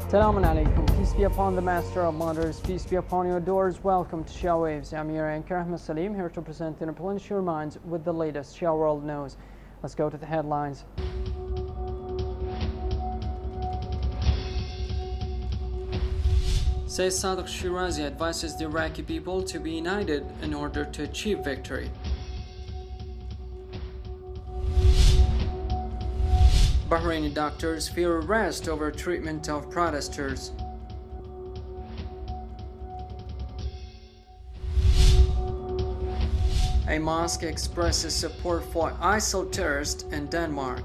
Assalamu alaikum. Peace be upon the Master of Mothers. Peace be upon your doors. Welcome to Shia Waves. I'm your anchor, Ahmed Saleem, here to present and replenish your minds with the latest Shia World News. Let's go to the headlines. Sayyid Sadiq Shirazi advises the Iraqi people to be united in order to achieve victory. Bahraini doctors fear arrest over treatment of protesters. A mosque expresses support for ISIL terrorists in Denmark.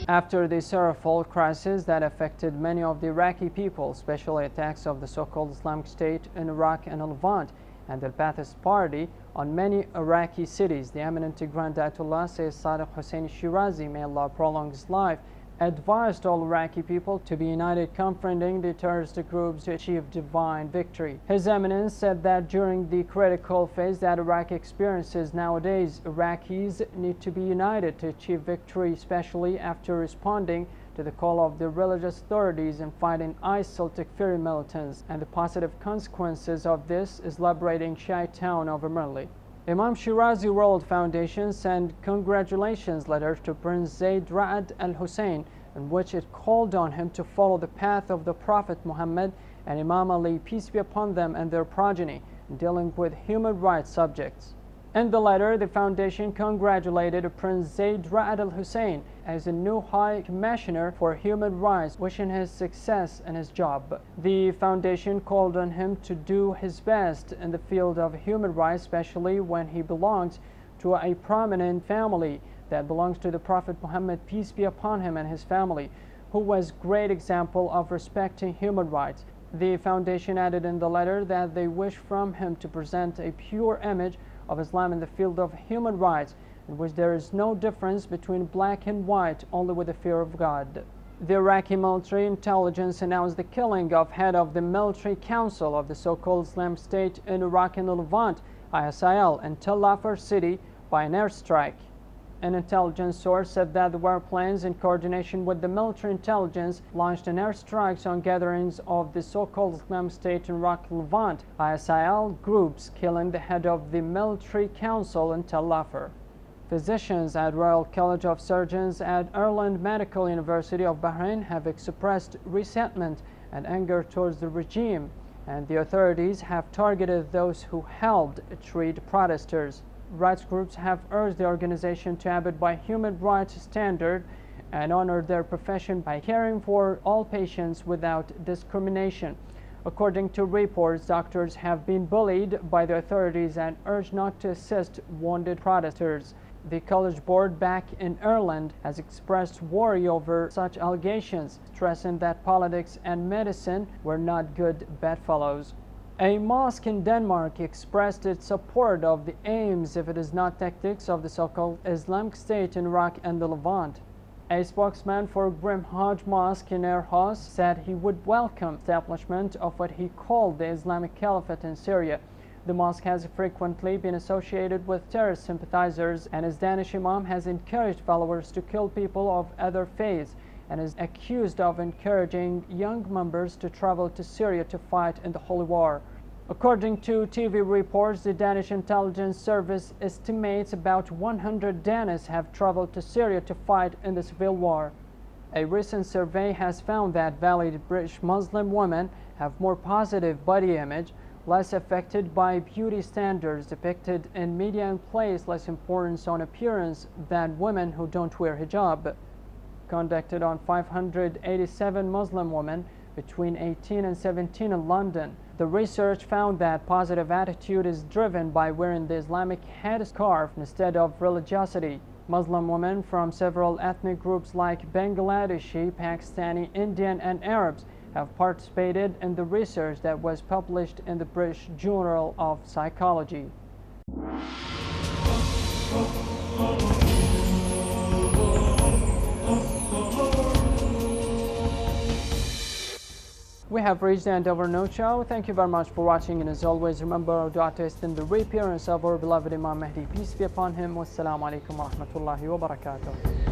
After the sorrowful crisis that affected many of the Iraqi people, especially attacks of the so-called Islamic State in Iraq and Levant and the Ba'athist Party on many Iraqi cities, the eminent Grand Ayatollah Sayyid Sadiq Hussein Shirazi, may Allah prolong his life, advised all Iraqi people to be united, confronting the terrorist groups to achieve divine victory. His Eminence said that during the critical phase that Iraq experiences nowadays, Iraqis need to be united to achieve victory, especially after responding to the call of the religious authorities in fighting ISIL Takfiri militants, and the positive consequences of this is liberating Shia town of Amirli. Imam Shirazi World Foundation sent congratulations letters to Prince Zayd Ra'ad al-Hussein, in which it called on him to follow the path of the Prophet Muhammad and Imam Ali, peace be upon them, and their progeny, in dealing with human rights subjects. In the letter, the foundation congratulated Prince Zayd Ra'ad al-Hussein as a new High Commissioner for Human Rights, wishing his success in his job. The foundation called on him to do his best in the field of human rights, especially when he belongs to a prominent family that belongs to the Prophet Muhammad, peace be upon him, and his family, who was a great example of respecting human rights. The foundation added in the letter that they wish from him to present a pure image of Islam in the field of human rights, in which there is no difference between black and white, only with the fear of God. The Iraqi military intelligence announced the killing of head of the military council of the so-called Islamic State in Iraq and Levant, ISIL, in Tel Afar city by an airstrike. An intelligence source said that the warplanes, in coordination with the military intelligence, launched an airstrikes on gatherings of the so-called Islamic State in Iraq and Levant, ISIL groups, killing the head of the military council in Tel Afar. Physicians at Royal College of Surgeons at Ireland Medical University of Bahrain have expressed resentment and anger towards the regime, and the authorities have targeted those who helped treat protesters. Rights groups have urged the organization to abide by human rights standards and honor their profession by caring for all patients without discrimination. According to reports, doctors have been bullied by the authorities and urged not to assist wounded protesters. The college board back in Ireland has expressed worry over such allegations, stressing that politics and medicine were not good bedfellows. A mosque in Denmark expressed its support of the aims, if it is not tactics, of the so-called Islamic State in Iraq and the Levant. A spokesman for Grim Hajj Mosque in Erhas said he would welcome establishment of what he called the Islamic Caliphate in Syria. The mosque has frequently been associated with terrorist sympathizers, and his Danish Imam has encouraged followers to kill people of other faiths, and is accused of encouraging young members to travel to Syria to fight in the Holy War. According to TV reports, the Danish intelligence service estimates about 100 Danes have traveled to Syria to fight in the civil war. A recent survey has found that valid British Muslim women have more positive body image, less affected by beauty standards depicted in media, and place less importance on appearance than women who don't wear hijab. Conducted on 587 Muslim women between 18 and 17 in London. The research found that positive attitude is driven by wearing the Islamic headscarf instead of religiosity. Muslim women from several ethnic groups like Bangladeshi, Pakistani, Indian, and Arabs have participated in the research that was published in the British Journal of Psychology. We have reached the end of our note show. Thank you very much for watching, and as always, remember our dua to extend the reappearance of our beloved Imam Mahdi, peace be upon him. Wassalamu alaikum wa rahmatullahi wa barakatuh.